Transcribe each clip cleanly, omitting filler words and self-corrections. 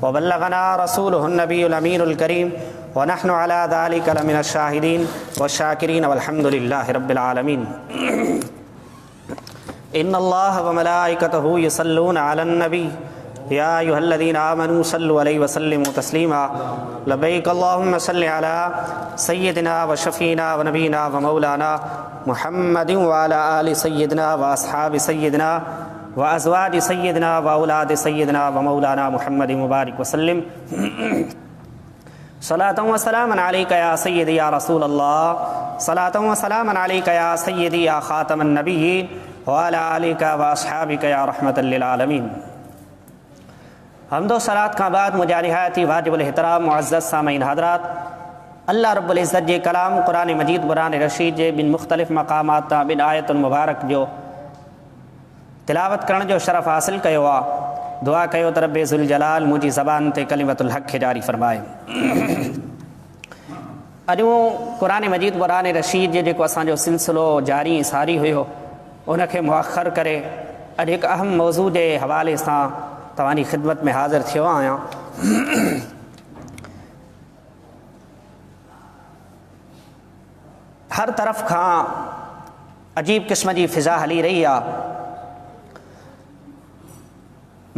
वबल्लगना रसूलुहुन नबियुल अमीनुल करीम व नहनु अला ज़ालिका लमिनश शाहिदीन वश्शाकिरीन वल्हम्दुलिल्लाहि रब्बिल आलमीन। इन्नल्लाह व मलाइकतहु युसल्लूना अलन नबी या अय्युहल्लज़ीना आमनू सल्लु अलैहि व सल्लिमू तस्लीमा। लब्बैक अल्लाहुम्मा सल्लि अला सय्यिदिना व शफीना व नबीना व मौलाना मुहम्मदिन व अला आलि सय्यिदिना व अस्हाबि सय्यिदिना व अज़वाजि सय्यिदिना व औलादि सय्यिदिना व मौलाना मुहम्मदिन मुबारक वसल्लिम। सलातन व सलामन अलैका या सय्यदी या रसूल अल्लाह, सलातन व सलामन अलैका या सय्यदी या खातमन नबिय्यीन व अला आलिका व अस्हाबिका या रहमतल लिल आलमीन। हम्दो सलात का बाद मुझे निहायती वाजिबुल एहतराम मुअज़्ज़ज़ सामईन हज़रात, अल्लाह रब्बुल इज़्ज़त जे कलाम कुरान मजीद कुरान रशीद जे बिन मुख़्तलिफ़ मक़ामात तां बिन आयतुल मुबारक जो तिलावत करण जो शरफ़ हासिल कयो आहे। दुआ कयो त रब्बे ज़ुल जलाल मुंहिंजी ज़बान ते कलिमतुल हक़ खे जारी फ़रमाए। अॼु कुरान मजीद कुरान रशीद जे जेको असांजो सिलसिलो जारी सारी हुयो उनखे मुअख़र करे अॼु हिकु अहम मौज़ू जे हवाले सां तव्हांजी ख़िदमत में हाज़िर थियो आहियां। हर तरफ़ खां अजीब क़िस्म जी फ़िज़ा हली रही आहे।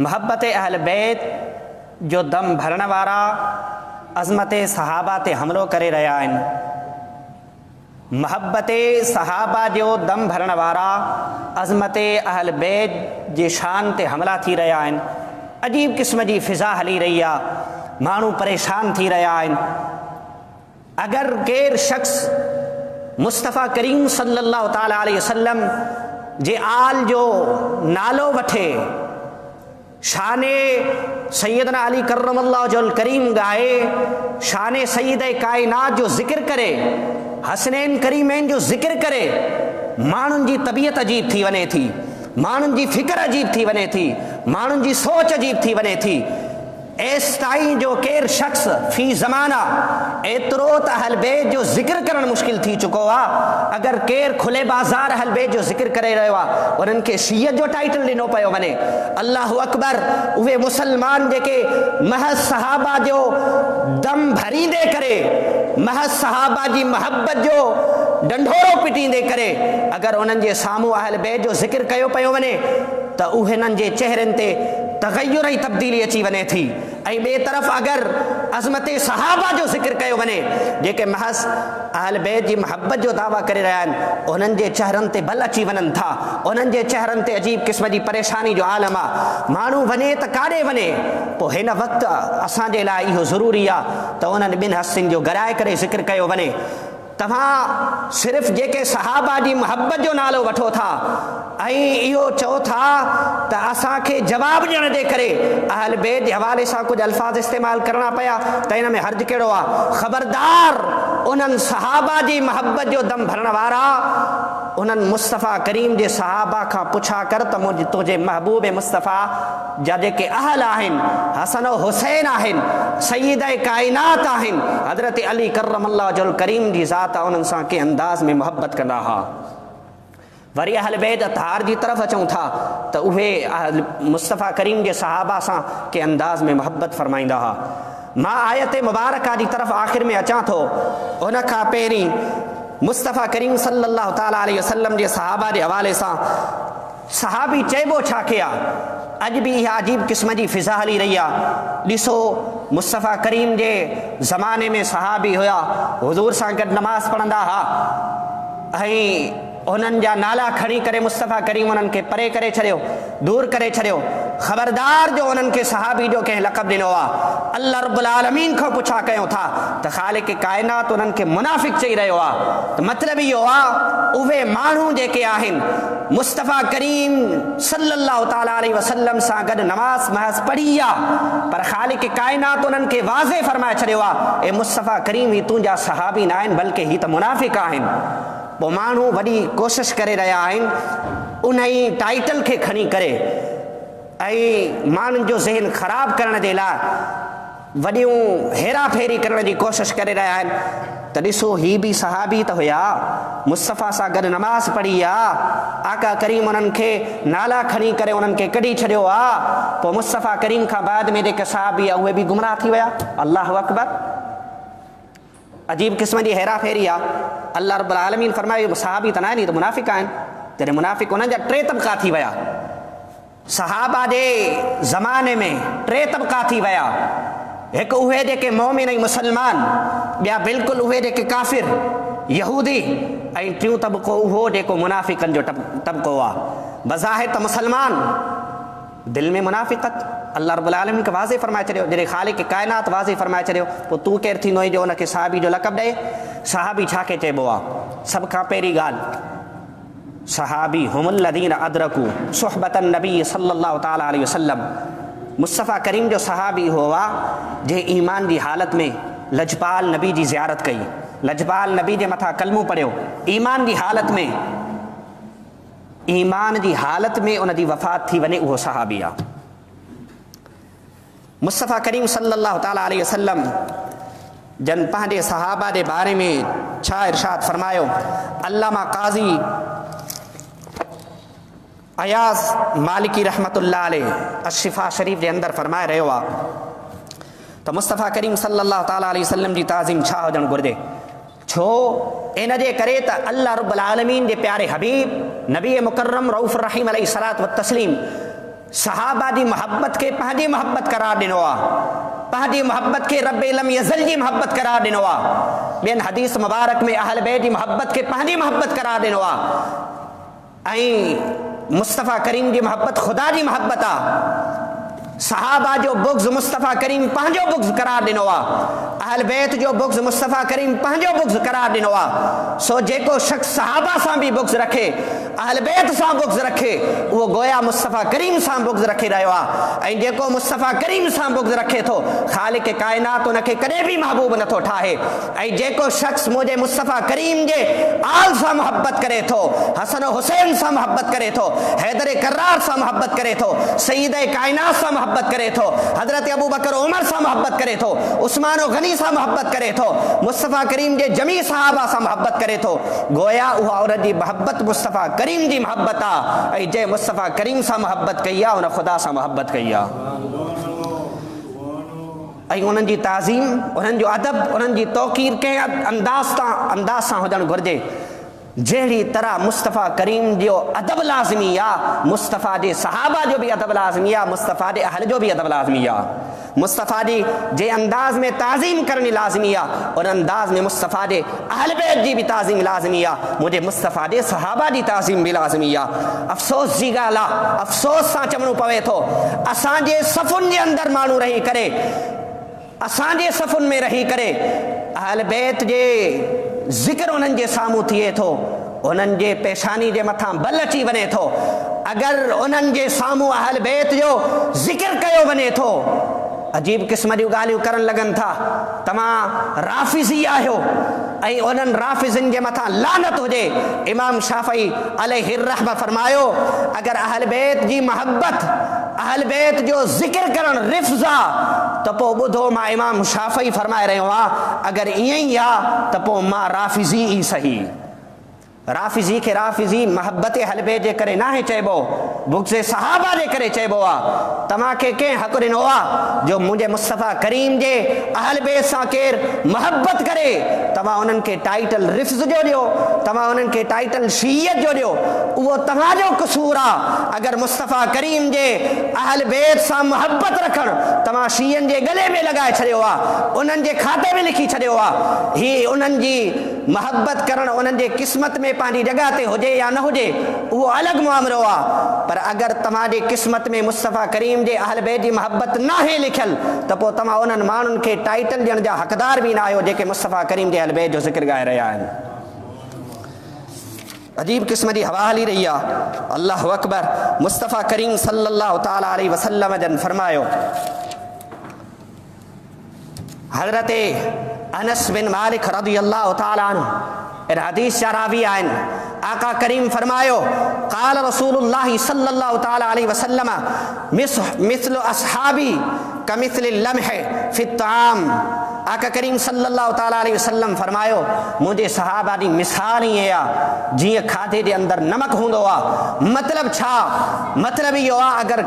मोहब्बत अहल बैत जो दम भरण वारा अज़मत सहाबा ते हमलो करे रहिया आहिनि। मोहब्बत सहाबा जो दम भरण वारा अज़मत अहल बैत जे शान ते हमला थी रहिया आहिनि। अजीब क़िस्म जी फ़िज़ा हली रही आहे, माण्हू परेशान थी रहिया आहिनि। अगरि केरु शख़्स मुस्तफ़ा करीम सल्लल्लाहु ताला अलैहि वसल्लम जे आल जो नालो वठे, शाने सैयदना अली करमल्लाहु वजहुल करीम ॻाए, शाने सैयद कायनात जो ज़िक्र करे, हसनैन करीमैन जो ज़िक्र करे, माण्हुनि जी तबीयत अजीब थी वञे थी, माण्हुनि जी फ़िक्र अजीब थी वञे थी, माण्हुनि जी सोच अजीब थी वञे थी। एसि ताईं जो केरु शख़्स फ़ी ज़माना एतिरो त अहल बैत जो ज़िक्र करणु मुश्किल थी चुको आहे। अगरि केरु खुले बाज़ार अहल बैत जो ज़िक्र करे रहियो आहे, उन्हनि खे शीयत जो टाइटल ॾिनो पियो वञे। अल्लाहु अकबर, उहे मुसलमान जेके महज़ सहाबा जो दम भरींदे करे, महज़ सहाबा जी मोहब्बत जो डंढोरो पिटींदे करे अगरि उन्हनि जे साम्हूं अहल बैत जो ज़िक्र कयो पियो वञे त उन्हनि जे चेहरनि ते तग़य्युर ऐं तब्दीली अची वञे थी। ऐं ॿिए तरफ़ अगरि अज़मत सहाबा जो ज़िक्र कयो वञे, जेके महज़ अहल बैत जी मोहब्बत जो दावा करे रहिया आहिनि, उन्हनि जे चेहरनि ते बल अची वञनि था, उन्हनि जे चेहरनि ते अजीब क़िस्म जी परेशानी जो आलम आहे। माण्हू वञे त काॾे वञे? पोइ हिन वक़्तु असांजे लाइ इहो ज़रूरी आहे त उन्हनि ॿिनि हस्तियुनि जो ॻराए करे ज़िक्र कयो वञे। तव्हां सिर्फ़ु जेके सहाबा जी मोहब्बत जो नालो वठो था ऐं इहो चओ था त असांखे जवाबु ॾियण जे करे अहल बैत जे हवाले सां कुझु अल्फाज़ इस्तेमालु करणा पिया त हिन में हर्ज़ु कहिड़ो आहे? ख़बरदार, उन्हनि सहाबा जी मोहब्बत जो दम भरण वारा उन्हनि मुस्तफ़ा करीम जे सहाबा खां पुछा कर त मुंहिंजे तुंहिंजे महबूब मुस्तफ़ा जा जेके अहल आहिनि, हसन ऐं हुसैन आहिनि, सैयद कायनात आहिनि, हज़रत अली करमल्लाहु वजहुल करीम जी ज़ात आहे, उन्हनि सां कंहिं अंदाज़ में मोहब्बत कंदा हुआ। वरी अहल बैत अतहार जी तरफ़ अचूं था त उहे मुस्तफ़ा करीम जे सहाबा सां कंहिं अंदाज़ में मोहब्बत फ़रमाईंदा हुआ। मां आयत मुबारका जी तरफ़ आख़िर में अचां थो। उन खां पहिरीं मुस्तफ़ा करीम सल्लल्लाहु ताला अलैहि वसल्लम जे सहाबा जे हवाले सां सहाबी चइबो छा के आहे? अॼु बि इहा अजीब क़िस्म जी फ़िज़ा हली रही आहे। ॾिसो, मुस्तफ़ा करीम जे ज़माने में सहाबी हुया, हुज़ूर सां गॾु नमाज़ पढ़ंदा हुआ ऐं उन्हनि जा नाला खणी करे मुस्तफ़ा करीम उन्हनि खे परे करे छॾियो, दूर करे छॾियो। ख़बरदार जो उन्हनि खे सहाबी जो कंहिं लक़ब ॾिनो आहे। अल्लाह रब्बुल आलमीन खां पुछा कयूं था त ख़ालिक़ काइनात उन्हनि खे मुनाफ़िक़ चई रहियो आहे। त मतिलबु इहो आहे, उहे माण्हू जेके आहिनि मुस्तफ़ा करीम सल्लल्लाहु ताला अलैहि वसल्लम सां गॾु नमाज़ महज़ पढ़ी आहे, पर ख़ालिक़ काइनात उन्हनि खे वाज़े फ़रमाए छॾियो आहे, ए मुस्तफ़ा करीम ही तुंहिंजा सहाबी न आहिनि, बल्कि ही त मुनाफ़िक़ आहिनि। पोइ माण्हू वॾी कोशिशि करे रहिया आहिनि उन ई टाइटल खे खणी करे ऐं माण्हुनि जो ज़हन ख़राबु करण जे लाइ वॾियूं हेरा फेरी करण जी कोशिशि करे रहिया आहिनि। त ॾिसो ही बि सहाबी त हुया, मुस्तफ़ा सां गॾु नमाज़ पढ़ी आहे, आका करीम उन्हनि खे नाला खणी करे उन्हनि खे कढी छॾियो आहे। पोइ मुस्तफ़ा करीम खां बाद में जेके सहाबी आहे उहे बि गुमराह थी विया। अल्लाहु अकबर, अजीब क़िस्म जी हेरा फेरी आहे। अल्लाह रब्बुल आलमीन फरमायो सहाबी त न आहिनि, त मुनाफ़िक़ आहिनि। जॾहिं मुनाफ़िक़ उन्हनि जा टे तबक़ा थी विया। सहाबा जे ज़माने में टे तबक़ा थी विया। हिकु उहे जेके मोमिन ऐं मुसलमान, ॿिया बिल्कुलु उहे जेके काफ़िर यहूदी, ऐं टियों तबक़ो उहो जेको मुनाफ़िक़नि जो तबक़ो आहे। बज़ाहिर त मुसलमान, दिलि में मुनाफ़िक़त। अल्लाह रब्बुल आलमीन खे वाज़े फरमाए छॾियो। जॾहिं ख़ालिक़ काइनात वाज़े फरमाए छॾियो, पोइ तूं केरु थींदो जो उनखे सहाबी जो लक़ब ॾे। सहाबी छा खे चइबो आहे? सभ खां पहिरीं ॻाल्हि, सहाबी हुमुल्लज़ीन अदरकू सुहबतन नबी सल्लल्लाहु तआला अलैहि वसल्लम। मुस्तफ़ा करीम जो सहाबी हुआ जे ईमान जी हालत में लजपाल नबी जी ज़ियारत कई, लजपाल नबी जे मथां कलमो पढ़ियो। ईमान जी हालत में, ईमान जी हालत में उन जी वफ़ात थी वञे, उहो सहाबी आहे। मुस्तफ़ा करीम सल्लल्लाहु तआला अलैहि वसल्लम जन पंहिंजे सहाबा जे बारे में छा इरशाद फरमायो? अल्लामा क़ाज़ी अयाज़ मालिकी रहमतुल्लाह अलैह अशिफ़ा शरीफ़ जे अंदरि फरमाए रहियो आहे त मुस्तफ़ा करीम सल्लल्लाहु तआला अलैहि वसल्लम जी ताज़ीम छा हुजणु घुरिजे। छो इन जे करे त अल्लाह रब्बुल आलमीन जे प्यारे हबीब नबी मुकर्रम रऊफ़ रहीम अलैहि सलात व तस्लीम सहाबा जी मोहब्बत खे पंहिंजी मोहब्बत करार ॾिनो आहे, पंहिंजी मोहब्बत खे रब्बे लम यज़ल जी मोहब्बत करार ॾिनो आहे। ॿियनि हदीस मुबारक में अहल बैत जी मोहब्बत खे पंहिंजी मोहब्बत करार ॾिनो आहे। ऐं मुस्तफ़ा करीम जी मोहब्बत ख़ुदा जी मोहब्बत आहे। सहाबा जो बुग़्ज़ मुस्तफ़ा करीम पंहिंजो बुग़्ज़ करार ॾिनो आहे। अहल बैत जो बुग़्ज़ मुस्तफ़ा करीम पंहिंजो बुग़्ज़ करार ॾिनो आहे। सो जेको शख़्स सहाबा सां बि बुग़्ज़ रखे, अहल बैत सां बुग़्ज़ रखे, उहो गोया मुस्तफ़ा करीम सां बुग़्ज़ रखे रहियो आहे। ऐं जेको मुस्तफ़ा करीम सां बुग़्ज़ रखे थो, ख़ालिक़ काइनात उनखे कॾहिं बि महबूब नथो ठाहे। ऐं जेको शख़्स मुंहिंजे मुस्तफ़ा करीम जे आल सां मोहब्बत करे थो, हसन हुसैन सां मोहब्बत करे थो, हैदर करार सां मोहब्बत करे थो, सईद काइनात सां मोहब्बत करे थो, हज़रत अबू बकर उमर सां मोहब्बत करे थो, उस्मान गनी सां मोहब्बत करे थो, मुस्तफ़ा करीम जे जमी सहाबा सां मोहब्बत करे थो, गोया उहा उन जी मोहब्बत मुस्तफ़ा करीम जी मोहब्बत आहे। ऐं जंहिं मुस्तफ़ा करीम सां मोहब्बत कई आहे, उन ख़ुदा सां मोहब्बत कई आहे। ऐं उन्हनि जी ताज़ीम, उन्हनि जो अदब, उन्हनि जी तौक़ीर कंहिं अंदाज़ सां हुजणु घुरिजे जहिड़ी तरह मुस्तफ़ा करीम जो अदब लाज़मी आहे, मुस्तफ़ा जे सहाबा जो बि अदब लाज़मी आहे, मुस्तफ़ा जे अहल जो बि अदब लाज़मी आहे। मुस्तफ़ा जी जे अंदाज़ में ताज़ीम करणी लाज़मी आहे, उन अंदाज़ में मुस्तफ़ा जे अहल बैत जी बि ताज़ीम लाज़मी आहे, मुंहिंजे मुस्तफ़ा जे सहाबा जी ताज़ीम बि लाज़मी आहे। अफ़सोस जी ॻाल्हि आहे, अफ़सोस सां चवणो पवे थो, असांजे सफ़ुनि जे अंदरि माण्हू रही करे, असांजे सफ़ुनि में रही करे अहल बैत जे ज़िक्र उन्हनि जे साम्हूं थिए थो, उन्हनि जे पेशानी जे मथां बल अची वञे थो। अगरि उन्हनि जे साम्हूं अहल बैत जो ज़िक्र कयो वञे थो, अजीब क़िस्म जूं ॻाल्हियूं करणु लॻनि था, तव्हां राफ़िज़ी आहियो ऐं उन्हनि राफ़िज़िन जे मथां लानत हुजे। इमाम शाफ़ी अलैहि रहमह फरमायो, अगरि अहल बैत जी मोहब्बत, अहल बैत जो ज़िक्र करणु रिफ़्ज़ आहे, त पोइ ॿुधो, मां इमाम शाफ़ी फरमाए रहियो आहियां, अगरि ईअं ई आहे त पोइ मां राफ़िज़ी ई सही। राफ़िज़ी खे राफ़िज़ी मोहब्बत अहल बैत जे करे नाहे चइबो, बुग़्ज़ सहाबा जे करे चइबो आहे। तव्हांखे कंहिं हक़ ॾिनो आहे जो मुंहिंजे मुस्तफ़ा करीम जे अहल बैत सां केरु मोहब्बत करे, तव्हां उन्हनि खे टाइटल रिफ़्ज़ जो ॾियो, तव्हां उन्हनि खे टाइटल शीयत जो ॾियो, उहो तव्हांजो क़सूर आहे। अगरि मुस्तफ़ा करीम जे अहल बैत सां मोहब्बत रखणु तव्हां शीयनि जे गले में लॻाए छॾियो आहे, उन्हनि जे खाते में लिखी छॾियो आहे। हीअ उन्हनि जी मोहब्बत करणु उन्हनि जे क़िस्मत में पंहिंजी जॻह ते हुजे या न हुजे, उहो अलॻि मामिलो आहे। पर अगरि तव्हांजे क़िस्मत में मुस्तफ़ा करीम जे अहल बैत जी मोहब्बत नाहे लिखियलु, त पोइ तव्हां उन्हनि माण्हुनि खे टाइटल ॾियण जा हक़दार बि न आहियो जेके मुस्तफ़ा करीम जे अहल बैत जो ज़िक्र ॻाए रहिया आहिनि। अजीब क़िस्म जी हवा हली रही आहे। अल्लाहु अकबर। मुस्तफ़ा करीम सल्लल्लाहु तआला अलैहि वसल्लम जन फरमायो, हज़रत अनस बिन मालिक रज़ियल्लाहु तआला अन्हु इन हदीस जा रावी आहिनि। आका करीम फरमायो, क़ाल रसूलुल्लाह सल्लल्लाहु तआला अलैहि वसल्लम मिस्लु अस्हाबी कमिथलिल लम्ह फि ताम। आका करीम सल्लल्लाहु ताला अलैहि वसल्लम फरमायो मुझे सहाबा दी मिसाल ही है जिए खाधे दे अंदर नमक हूंदो आ। मतलब छा? मतलब इहो आ अगर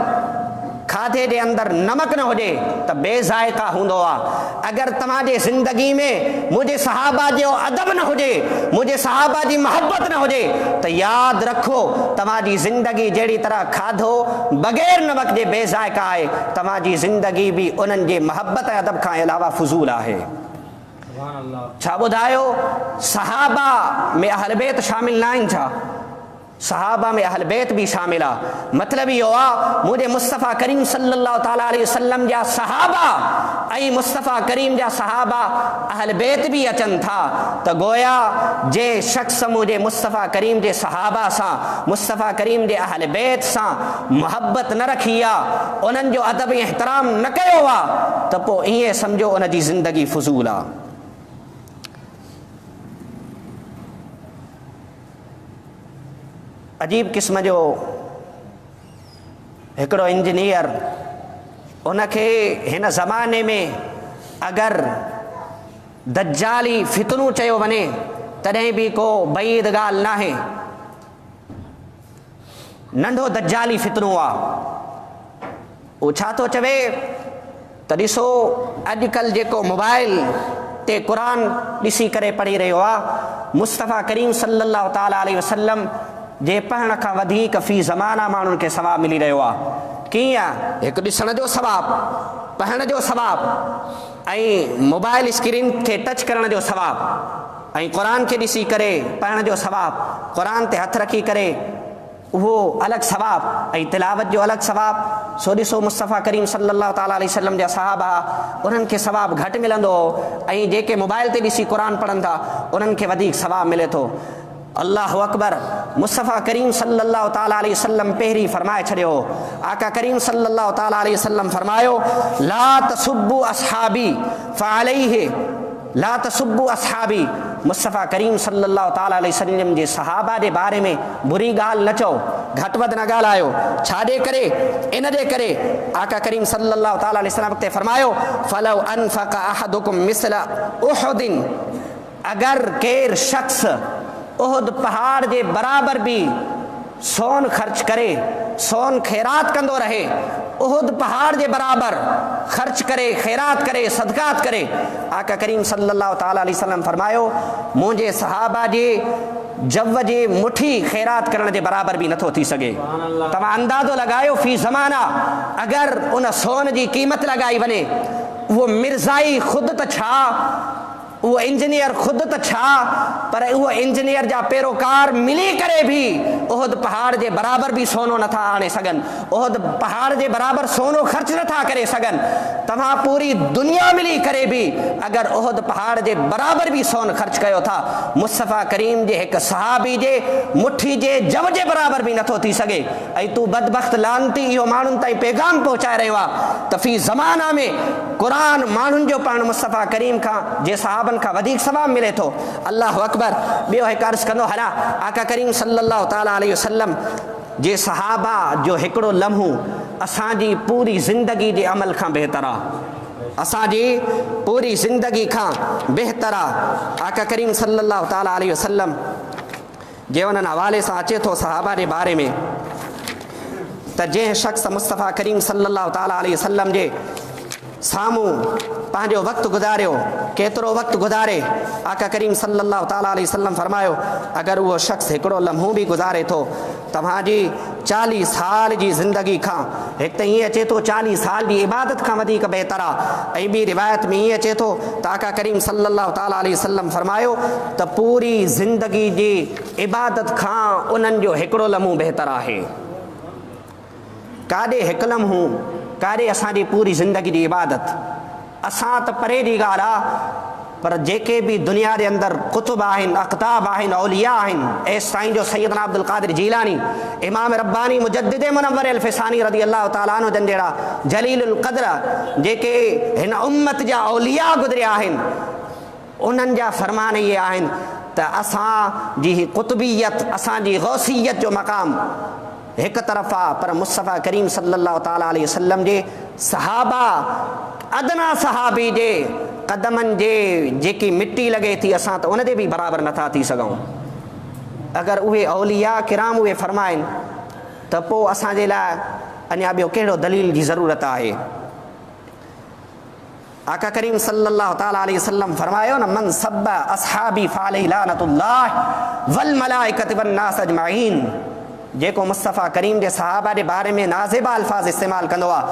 खाधे दे अंदर नमक न हुजे त बेज़ाइका हूंदो आ। अगर तव्हांजे ज़िंदगी में मुझे सहाबा जो अदब न हुजे, मुझे सहाबा जी मोहब्बत न हुजे त याद रखो तव्हांजी ज़िंदगी जहिड़ी तरह खाधो बग़ैर नमक जे बेज़ाइका आहे, तव्हांजी ज़िंदगी भी उन्हनि जे मोहब्बत ऐं अदब खां अलावा फुज़ूल आहे। छा ॿुधायो सहाबा में अहल बैत शामिल न आहिनि छा? सहाबा में अहल बैत भी शामिल आहे। मतलब इहो आहे मुझे मुस्तफ़ा करीम सल्लल्लाहु ताला अलैहि वसल्लम जा सहाबा ऐं मुस्तफ़ा करीम जा सहाबा अहल बैत भी अचनि था त गोया जे शख़्स मुझे मुस्तफ़ा करीम जे सहाबा सां, मुस्तफ़ा करीम जे अहल बैत सां मोहब्बत न रखी आहे, उन्हनि जो अदब ऐं एहतराम न कयो आहे त पोइ ईअं सम्झो उन जी ज़िंदगी फुज़ूल आहे। अजीब क़िस्म जो हिकिड़ो इंजीनियर, उनखे हिन ज़माने में अगरि दज्जाली फितनू चयो वञे तॾहिं बि को बईद ॻाल्हि न आहे। नंढो दज्जाली फितनू आहे। उहो छा थो चवे त ॾिसो अॼुकल्ह जेको मोबाइल ते क़ुरान ॾिसी करे पढ़ी रहियो आहे, मुस्तफ़ा करीम सल्लल्लाहु ताला अलैहि वसल्लम जे पढ़ण खां वधीक फ़ी ज़माना माण्हुनि खे सवाबु मिली रहियो आहे। कीअं? हिकु ॾिसण जो सवाबु, पढ़ण जो सवाबु, ऐं मोबाइल स्क्रीन खे टच करण जो सवाबु, ऐं क़ुरान खे ॾिसी करे पढ़ण जो सवाबु, क़ुरान ते हथु रखी करे उहो अलॻि सवाबु, ऐं तिलावत जो अलॻि सवाबु। सो ॾिसो मुस्तफ़ा करीम सल्लल्लाहु ताला अलैहि वसल्लम जा सहाबा उन्हनि खे सवाबु घटि मिलंदो, ऐं जेके मोबाइल ते ॾिसी क़ुरान पढ़नि था उन्हनि खे वधीक सवाबु मिले थो। अल्लाहु अकबर। मुस्तफ़ा करीम सल्लल्लाहु ताला अलैहि वसल्लम पहिरीं फरमाए छॾियो, आका करीम सल्लल्लाहु ताला अलैहि वसल्लम फरमायो ला तसुब्बु असहाबी फ़अलैहि ला तसुब्बु असहाबी। मुस्तफ़ा करीम सल्लल्लाहु ताला अलैहि वसल्लम जे सहाबा जे बारे में बुरी ॻाल्हि न चओ, घटि वधि न ॻाल्हायो। छाजे करे? इन जे करे आका करीम सल्लल्लाहु ताला अलैहि वसल्लम ते फरमायो फलौ अनफ़क़ अहदुकुम मिस्ल उहुदिन। अगरि केरु शख़्स उहुद पहाड़ जे बराबर भी सोन ख़र्च करे, सोन ख़ैरात कंदो रहे, उहुद पहाड़ जे बराबर ख़र्च करे, ख़ैरात करे, सदक़ात करे, आका करीम सल्लल्लाहु ताला अलैहि वसल्लम फरमायो मुंहिंजे सहाबा जे जव जे मुठी ख़ैरात करण जे बराबर भी नथो थी सघे। तव्हां अंदाज़ो लॻायो फ़ी ज़माना अगरि उन सोन जी क़ीमत लॻाई वञे, उहो मिर्ज़ाई ख़ुदि त छा, उहो इंजीनियर ख़ुदि त छा, पर उहो इंजीनियर जा पैरोकार मिली करे भी उहुद पहाड़ जे बराबर भी सोनो नथा आणे सघनि, उहुद पहाड़ जे बराबर सोनो ख़र्च नथा करे सघनि। तव्हां पूरी दुनिया मिली करे भी अगरि उहुद पहाड़ जे बराबर भी सोन ख़र्च कयो था, मुस्तफ़ा करीम जे हिकु सहाबी जे मुठी जे जव जे बराबर भी नथो थी सघे। ऐं तूं बदबख़्त लानती इहो माण्हुनि ताईं पैगाम पहुचाए रहियो आहे त फ़ी ज़माना में क़ुरान माण्हुनि जो पढ़णु मुस्तफ़ा करीम खां जे सहाबनि खां वधीक सवाबु मिले थो। अल्लाहु अकबर। ॿियो हिकु अर्ज़ु कंदो हला, आका करीम सल्लल्लाहु ताला अलैहि वसल्लम जे सहाबा जो हिकिड़ो लम्हो असांजी पूरी ज़िंदगी जे अमल खां बहितर आहे, असांजी पूरी ज़िंदगी खां बहितर आहे। आका करीम सल्लल्लाहु ताला अलैहि वसल्लम जे उन्हनि हवाले सां अचे थो सहाबा जे बारे में त जंहिं शख़्स मुस्तफ़ा करीम सल्लल्लाहु ताला अलैहि वसल्लम जे साम्हूं पंहिंजो वक़्तु गुज़ारियो, केतिरो वक़्तु गुज़ारे, आका करीम सल्लल्लाहु ताला अलैहि वसल्लम फरमायो अगरि उहो शख़्स हिकिड़ो लम्हो बि गुज़ारे थो तव्हांजी 40 साल जी ज़िंदगी खां, हिकु त ईअं अचे थो 40 साल जी इबादत खां वधीक बहितर आहे, ऐं ॿी रिवायत में ईअं अचे थो त आका करीम सल्लल्लाहु ताला अलैहि वसल्लम फरमायो त पूरी ज़िंदगी जी इबादत खां उन्हनि जो हिकिड़ो लम्हो बहितर आहे। काॾे हिकु लम्हो, काॾे असांजी पूरी ज़िंदगी जी इबादत। असां त परे जी ॻाल्हि आहे, पर जेके भी दुनिया जे अंदरि कुतुब आहिनि, अक़ताब आहिनि, औलिया आहिनि, ऐं साईं जो सैयदना अब्दुल क़ादिर जीलानी, इमाम रब्बानी, मुजद्दिद मुनव्वर अल फ़सानी रज़ी अल्लाह ताला अन्हु जन जहिड़ा जलीलुल क़द्र जेके हिन उम्मत जा औलिया गुज़रिया आहिनि, उन्हनि जा फ़रमान इहे आहिनि त असांजी कुतुबियत, असांजी गौसियत जो मक़ाम एक तरफ़ आहे, पर मुस्तफ़ा करीम सल्लल्लाहु ताला अलैहि वसल्लम जे सहाबा अदना सहाबी जे क़दमनि जे जेकी मिट्टी लॻे थी असां त उन ते बि बराबरि नथा थी सघूं। अगरि उहे औलिया किराम उहे फ़रमाइनि त पोइ असांजे लाइ अञा ॿियो कहिड़ो दलील जी ज़रूरत आहे। आका करीम सल्लल्लाहु ताला अलैहि वसल्लम फरमायो न, मन सब असहाबी फअलैहि लानतुल्लाह वल मलाइकति वन नास अजमईन। जेको मुस्तफ़ा करीम जे सहाबा जे बारे में नाज़िबा अल्फाज़ इस्तेमालु कंदो आहे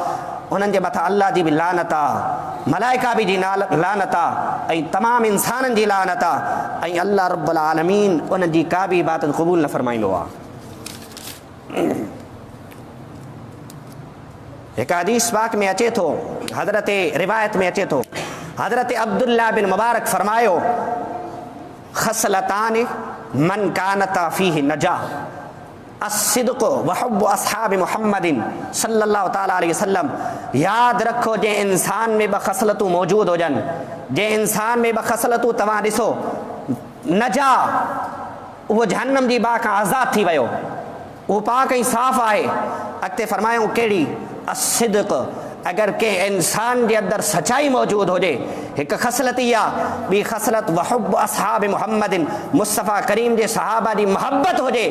उन्हनि जे मथां अल्लाह जी बि लानत आहे, मलाइका बि जी लानत आहे, ऐं तमामु इंसाननि जी लानत आहे, ऐं अल्लाह रब्बुल आलमीन उन्हनि जी का बि इबादत क़बूल न फरमाईंदो आहे। हिकु हदीस पाक में अचे थो, हज़रत रिवायत में अचे थो, हज़रत अब्दुल्लाह बिन मुबारक फरमायो, खसलतान मन कानता फीहि नजा अस्सिद्क़ु व हुब्बु अस्हाबि मुहम्मदिन सल्लल्लाहु ताला अलैहि वसल्लम। यादि रखो जे इंसान में ॿ ख़सलतूं मौजूदु हुजनि, जे इंसान में ॿ ख़सलतूं तव्हां ॾिसो, नजा उहो जहन्नम जी बाहि खां आज़ादु थी वियो, उहो पाक ऐं साफ़ आहे। अॻिते फरमायूं कहिड़ी, अस्सिद्क़, अगरि कंहिं इंसान जे अंदरि सचाई मौजूदु हुजे, हिकु ख़सलत इहा, ॿी ख़सलत वहुब असहाब मुहम्मदिन, मुस्तफ़ा करीम जे सहाबा जी मोहब्बत हुजे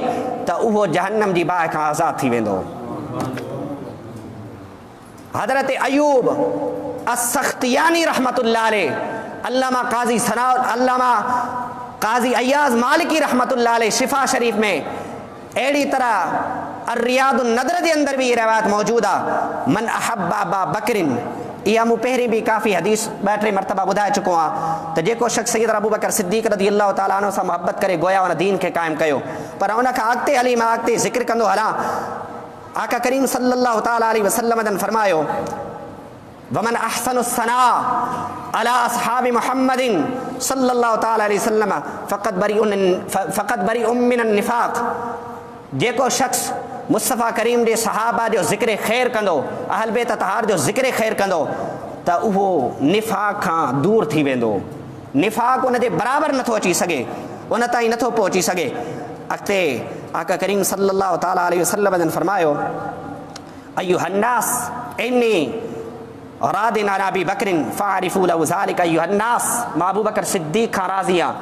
त उहो जहन्नम जी बाहि खां आज़ादु थी वेंदो। हज़रत अयूब अस्सख्तियानी रहमतुल्लाह अलैह, अल्लामा काज़ी सना, अल्लामा काज़ी अय्याज़ मालिकी रहमतुल्लाह अलैह शिफा शरीफ में अहिड़ी तरह अर्रियादुन नदर जे अंदर भी ये रिवायत मौजूद आहे, मन अहब्ब अबा बकरिन। इहा मूं पहिरीं बि काफ़ी हदीस 2-3 मरतबा ॿुधाए चुको आहियां त जेको शख़्स सैयदना अबू बकर सिद्दीक़ रज़ियल्लाहु ताला अन्हु सां मोहब्बत करे गोया उन दीन खे क़ाइमु कयो। पर उन खां अॻिते हली मां अॻिते ज़िक्र कंदो हलां, आका करीम सल्लल्लाहु ताला अलैहि वसल्लम जन फरमायो, वमन अहसनु सना अला असहाबि मुहम्मदिन सल्लल्लाहु ताला अलैहि वसल्लम फ़क़द बरीउम मिनन निफ़ाक़। जेको शख़्स मुस्तफ़ा करीम जे सहाबा जो ज़िक्र ख़ैर कंदो, अहल बैत अतहार जो ज़िक्र ख़ैर कंदो त उहो निफ़ाक़ खां दूर थी वेंदो। निफ़ाक़ उन जे बराबरि नथो अची सघे, उन ताईं नथो पहुची सघे। अॻिते आका करीम सल्लल्लाहु ताला अलैहि वसल्लम जन फरमायो, अय्युहन्नास इन्नी रादिन अला अबी बकरिन फ़अरिफ़ू लहु ज़ालिका अय्युहन्नास। मां अबू बकर सिद्दीक़ खां राज़ी आहियां।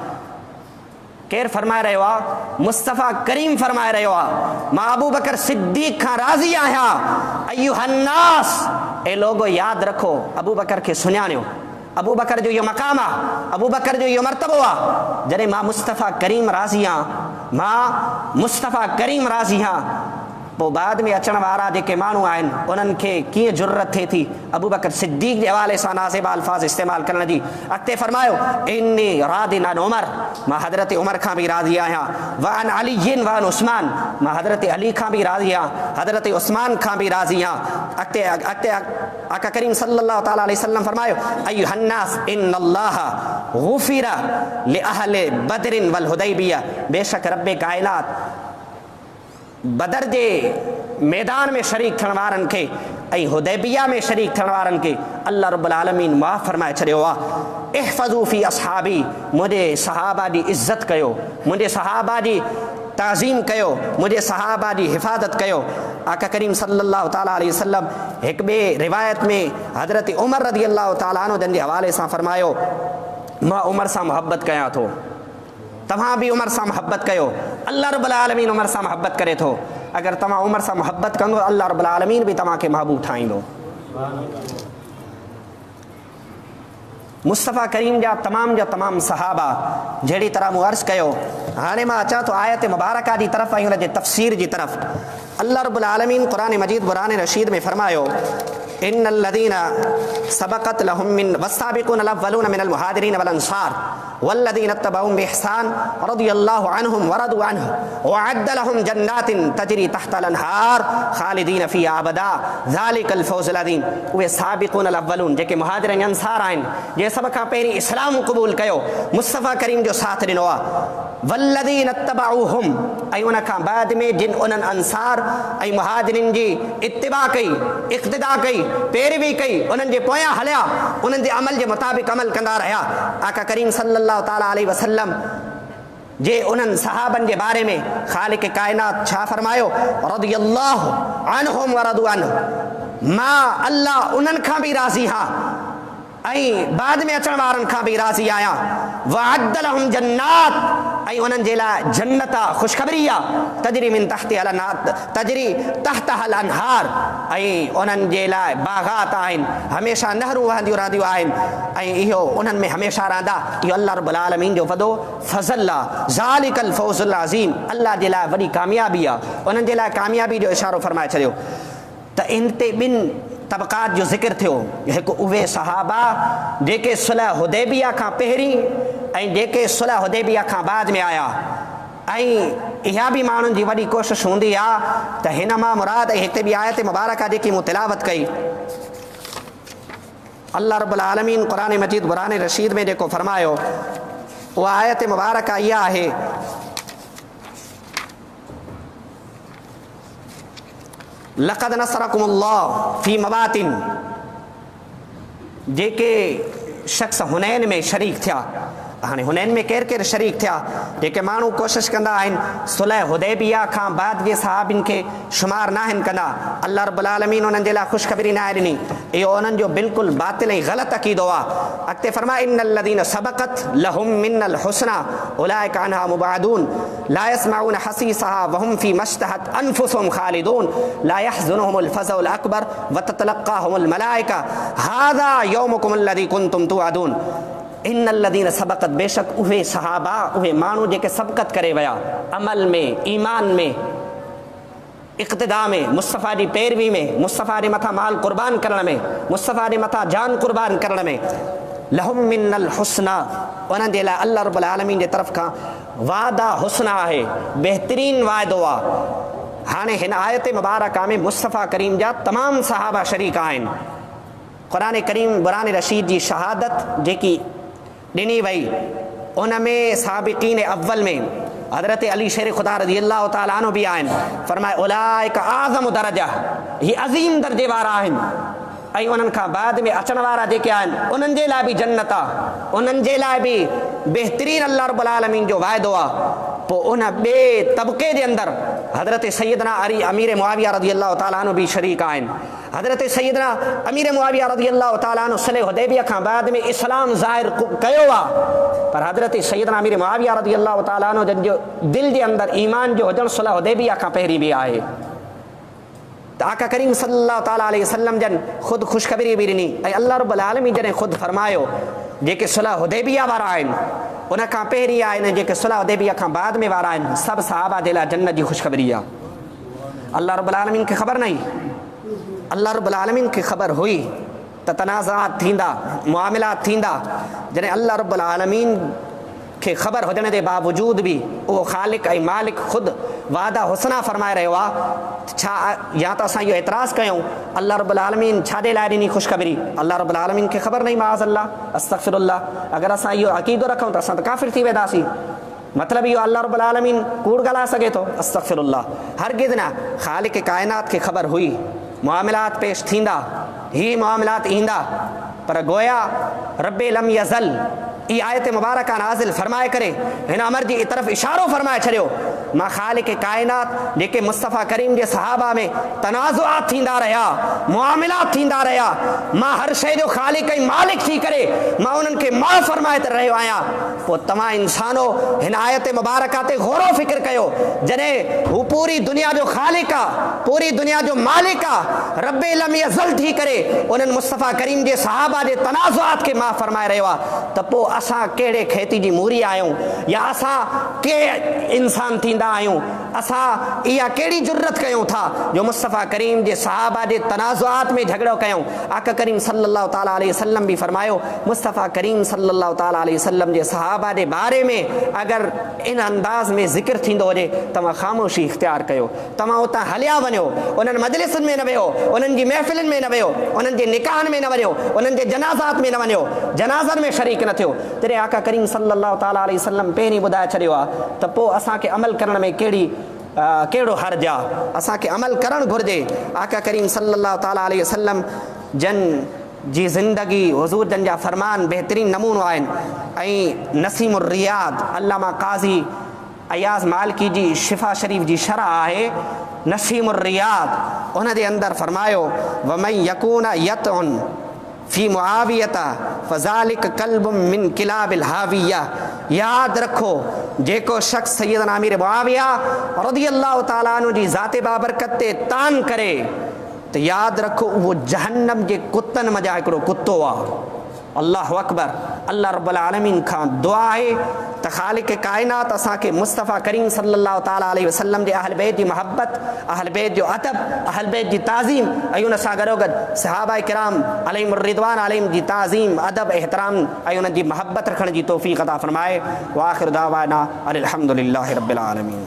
केरु फरमाए रहियो आहे? मुस्तफ़ा करीम फरमाए रहियो आहे, मां अबू बकर सिद्दीक़ खां राज़ी आहियां। अय्युहन्नास, ए लोगो यादि रखो, अबू बकर खे सुञाणियो, अबू बकर जो इहो मक़ाम आहे, अबू बकर जो इहो मर्तबो आहे। जॾहिं मां मुस्तफ़ा करीम राज़ी आहियां, मां मुस्तफ़ा करीम राज़ी आहियां, पोइ बाद में अचण वारा जेके माण्हू आहिनि उन्हनि खे कीअं ज़रूरत थिए थी अबू बकर सिद्दीक़ जे हवाले सां नाज़िबा अल्फाज़ इस्तेमालु करण जी। अॻिते फरमायो, इन्नी रादिन अन उमर, मां हज़रत उमर खां बि राज़ी आहियां। व अन अलीयिन व अन उस्मान, मां हज़रत अली खां बि राज़ी आहियां, हज़रत उस्मान खां बि राज़ी आहियां। अॻिते आका करीम सल्लल्लाहु ताला अलैहि वसल्लम फरमायो, अय्युहन्नास इन्नल्लाह गुफ़िरा लिअहले बदरिन वल हुदैबिया। बेशक रब्बे कायनात बदर जे मैदान में शरीक थियण वारनि खे ऐं हुदैबिया में शरीक थियण वारनि खे अल्लाह रब्बुल आलमीन माफ़ फरमाए छॾियो आहे। इहफ़ज़ू फ़ी असहाबी, मुंहिंजे सहाबा जी इज़त कयो, मुंहिंजे सहाबा जी ताज़ीम कयो, मुंहिंजे सहाबा जी हिफ़ाज़त कयो। आका करीम सल्लल्लाहु ताला अलैहि वसल्लम हिकु ॿिए रिवायत में हज़रत उमर रज़ियल्लाहु ताला अन्हु जन जे हवाले सां फरमायो, मां उमर सां मोहब्बत कयां थो, तव्हां बि उमर सां मोहब्बत कयो, अल्लाह रब्बुल आलमीन उमर सां मोहब्बत करे थो। अगरि तव्हां उमर सां मोहब्बत कंदो, अल्लाह रब्बुल आलमीन बि तव्हांखे महबूब ठाहींदो। मुस्तफ़ा करीम जा तमामु सहाबा, जहिड़ी तरह मूं अर्ज़ु कयो, हाणे मां अचां थो आयत मुबारका जी तरफ़ ऐं हुन जे तफ़सीर जी तरफ़। अल्लाह रब्बुल आलमीन क़ुरान मजीद क़ुरान रशीद में फरमायो, इन्नल लज़ीना सबक़त लहुम मिन वस्साबिक़ून अल-अव्वलून मिनल मुहाजिरीन वल अंसार वल्लज़ीना इत्तबऊहुम बिइहसान रज़ियल्लाहु अन्हुम व रदू अन्हु व अअद्द लहुम जन्नातिन तजरी तहतल अनहार खालिदीन फ़ीहा अबदा ज़ालिकल फ़ौज़ुल अज़ीम। उहे साबिक़ून अल-अव्वलून जेके मुहाजिर ऐं अंसार आहिनि, जे सभ खां पहिरीं इस्लाम क़बूल कयो, मुस्तफ़ा करीम जो साथ ॾिनो आहे। वल्लज़ीना इत्तबऊहुम, ऐं उन खां बाद में जिन उन्हनि अंसार ऐं मुहाजिरिन जी इत्तिबा कई, इक़्तिदा कई, पैरवी कई, उन्हनि जे पोयां हलिया, उन्हनि जे अमल जे मुताबिक़ अमल कंदा रहिया। आका करीम सल्लल्लाहु ताला अलैहि वसल्लम जे उन्हनि सहाबनि जे बारे में ख़ालिक़ काइनात छा फरमायो, रदियल्लाहु अन्हुम व रदू अन्हु, मां अल्लाह उन्हनि खां बि राज़ी हा ऐं बाद में अचण वारनि खां बि राज़ी आहियां। वअद्द लहुम जन्नात, ऐं उन्हनि जे लाइ जन्नत आहे, ख़ुशख़बरी आहे, तजरी मिन तजरी तहतहल अनहार, ऐं उन्हनि जे लाइ बाग़ात आहिनि, हमेशह नहरूं वहंदियूं रहंदियूं आहिनि ऐं इहो उन्हनि में हमेशह रहंदा। इहो अल्लाह रब्बुल आलमीन जो वॾो फज़ल आहे। ज़ालिकल फ़ौज़ुल अज़ीम, अल्लाह जे लाइ वॾी कामयाबी आहे। उन्हनि जे लाइ कामयाबी जो इशारो फरमाए छॾियो। त इन ते ॿिनि तबक़ात जो ज़िक्र थियो। हिकु उहे सहाबा जेके सुलह हुदैबिया खां पहिरीं ऐं जेके सुलह हुदैबिया खां बाद में आया, ऐं इहा बि माण्हुनि जी वॾी कोशिश हूंदी आहे त हिन मां मुराद, ऐं हिते बि आयत मुबारक जेकी मूं तिलावत कई, अल्लाह रब्बुल आलमीन क़ुरान मजीद क़ुरान रशीद में जेको फरमायो, उहा आयत मुबारक इहा आहे, लक़द नसरकुमुल्लाह फी मवातिन, जेके शख़्स हुनैन में शरीक थिया। हाणे हुनैन में केरु केरु शरीक थिया? जेके माण्हू कोशिशि कंदा आहिनि सुलह हुदैबिया खां बाद जे सहाबिन खे शुमार न आहिनि कंदा, अल्लाह रब्बुल आलमीन उन्हनि जे लाइ ख़ुशख़बरी न आहे ॾिनी। इहो उन्हनि जो बिल्कुलु बातिल ऐं ग़लति अक़ीदो आहे। अॻिते फरमाए, इन्नल लज़ीन सबक़त लहुम मिनल हुस्ना उलाइका अन्हा मुबादून ला यस्मऊन हसीसहा वहुम फी मश्तहत अनफुसुहुम खालिदून ला यहज़ुनुहुमुल फ़ज़उल अकबर व ततलक़ाहुमुल मलाइका हाज़ा यौमुकुम अल्लज़ी कुंतुम तुअदून। इन्नल लज़ीन सबक़त, बेशक उहे सहाबा, उहे माण्हू जेके सबक़त करे विया अमल में, ईमान में, इक़्तिदा में, मुस्तफ़ा जी पैरवी में, मुस्तफ़ा जे मथां माल क़ुर्बान करण में, मुस्तफ़ा जे मथां जान क़ुर्बान करण में, लहुम मिनल हुस्ना, उन्हनि जे लाइ अल्लाह रब्बुल आलमीन जे तरफ़ खां वादा हुस्ना आहे, बहितरीन वाइदो आहे। हाणे हिन आयत मुबारका में मुस्तफ़ा करीम जा तमामु सहाबा शरीक आहिनि। क़ुरान करीम क़ुरान रशीद जी शहादत जेकी ॾिनी वई, उन में साबिक़ीन अव्वल में हज़रत अली शेर ख़ुदा रज़ियल्लाहु ताला अन्हु बि आहिनि। फरमाए, उलाइका आज़म दर्जा, ही अज़ीम दर्जे वारा आहिनि। ऐं उन्हनि खां बाद में अचण वारा जेके आहिनि, उन्हनि जे लाइ बि जन्नत आहे, उन्हनि जे लाइ बि बहितरीन अल्लाह रब्बुल आलमीन जो वाइदो आहे। पोइ उन ॿिए तबक़े जे अंदरि हज़रत सैयदना अली अमीर मुआविया रज़ियल्लाहु ताला अन्हु बि शरीक आहिनि। हज़रत सैयदना अमीर मुआविया रज़ियल्लाहु ताला अन्हु सुलह हुदैबिया खां बाद में इस्लाम ज़ाहिर कयो आहे, पर हज़रत सैयदना अमीर मुआविया रज़ियल्लाहु ताला अन्हु जन जो दिलि जे अंदरि ईमान जो हुजणु सुलह हुदैबिया खां पहिरीं बि आहे। त आका करीम सल्लल्लाहु ताला अलैहि वसल्लम जन ख़ुदि ख़ुशख़बरी बि ॾिनी, ऐं अल्लाह रब्बुल आलमीन जॾहिं ख़ुदि फरमायो जेके सुलह हुदैबिया वारा आहिनि, उन खां पहिरीं आहिनि, जेके सुलह हुदैबिया खां बाद में वारा आहिनि, सभु सहाबा जे लाइ जन्नत जी ख़ुशख़बरी आहे। अल्लाह रब्बुल आलमीन खे ख़बर न हुई, अल्लाह रब्बुल आलमीन खे ख़बर हुई त तनाज़ात थींदा, मुआमिलात थींदा। जॾहिं अल्लाह रब्बुल आलमीन खे ख़बर हुजण जे बावजूद बि उहो ख़ालिक़ ऐं मालिक ख़ुदि वादा हुस्ना फरमाए रहियो आहे, छा या त असां इहो एतिराज़ कयूं अल्लाह रब्बुल आलमीन छाजे लाइ ॾिनी ख़ुशख़बरी? अल्लाह रब्बुल आलमीन खे ख़बर न, माज़ अल्लाह अस्तग़फिरुल्लाह। अगरि असां इहो अक़ीदो रखूं त असां त काफ़िर थी वेंदासीं। मतिलबु इहो अल्लाह रब्बुल आलमीन कूड़ ॻाल्हाए सघे थो? अस्तग़फिरुल्लाह, हरगिज़ न। ख़ालिक़ काइनात खे ख़बर हुई मुआमिलात पेश थींदा, ही मुआमिलात ईंदा, पर गोया रब्बे लम यज़ल ई आयत मुबारका नाज़िल फरमाए करे हिन अमर जी तरफ़ इशारो फरमाए छॾियो, मां ख़ालिक़ काइनात जेके मुस्तफ़ा करीम जे सहाबा में तनाज़ुआत थींदा रहिया, मुआमिलात थींदा रहिया, मां हर शइ जो ख़ालिक़ ऐं मालिक थी करे मां उन्हनि खे मां फरमाए रहियो आहियां। पोइ तव्हां इंसानो हिन आयत मुबारका ते गौर फ़िक्र कयो, जॾहिं हू पूरी दुनिया जो ख़ालिक़ आहे, पूरी दुनिया जो मालिक आहे, रब्बे लम यज़ल थी करे उन्हनि मुस्तफ़ा करीम जे सहाबा जे तनाज़ुआत खे मां फरमाए रहियो आहे, त पोइ असां कहिड़े खेती जी मूरी आहियूं, या असां के इंसान थींदा आहियूं? असां इहा कहिड़ी जुर्रत कयूं था जो मुस्तफ़ा करीम जे सहाबा जे तनाज़ुआत में झगड़ो कयूं? आका करीम सल्लल्लाहु ताला अलैहि वसल्लम बि फरमायो, मुस्तफ़ा करीम सल्लल्लाहु ताला अलैहि वसल्लम जे सहाबा जे बारे में अगरि इन अंदाज़ में ज़िक्र थींदो हुजे, तव्हां ख़ामोशी इख़्तियार कयो, तव्हां उतां हलिया वञो, उन्हनि मजलिसनि में न वियो, उन्हनि जी महफ़िलुनि में न वियो, उन्हनि जे निकाहनि में न वञो, उन्हनि जे जनाज़ात में न वञो, जनाज़नि में शरीक न थियो। तॾहिं आका करीम सल्लल्लाहु ताला अलैहि वसल्लम पहिरीं ॿुधाए छॾियो आहे त पोइ असांखे अमल करण में कहिड़ो हर्ज आहे, असांखे अमल करणु घुरिजे। आका करीम सल्लल्लाहु ताला अलैहि वसल्लम जन जी ज़िंदगी, हुज़ूर जन जा फ़रमान बहितरीन नमूनो आहिनि। ऐं नसीमुर रियाद अल्लामा क़ाज़ी अयाज़ मालिकी जी शिफ़ा शरीफ़ जी शरह आहे नसीमुर रियाद, उन दे अंदर फरमायो वमन यकूना यतउन फ़ी मुआवियता फ़ज़ालिक कल्बुम मिन किलाबिल हाविया। याद रखो जेको शख्स सैयदना अमीर मुआविया रज़ियल्लाहु ताला अन्हु जी ज़ाते बाबरकत ते तान करे तो याद रखो वो जहन्नम जे कुत्तन मजा हिकिड़ो कुत्तो आहे। अल्लाह अकबर। अल्लाह रब्बुल आलमीन खां दुआ आहे त ख़ालिक़ काइनात असांखे मुस्तफ़ा करीम सल्लल्लाहु ताला अलैहि वसल्लम जे अहल बैत जी मोहब्बत, अहल बैत जो अदब, अहल बैत जी ताज़ीम ऐं उन सां गॾोगॾु सहाबा किराम अलैहिम रिदवान अलैहिम जी ताज़ीम, अदब, एहतराम ऐं उन्हनि जी मोहब्बत रखण जी तौफ़ीक़ अता फ़रमाए। व आख़िर दावाना अनिल हम्दुलिल्लाहि रब्बिल आलमीन।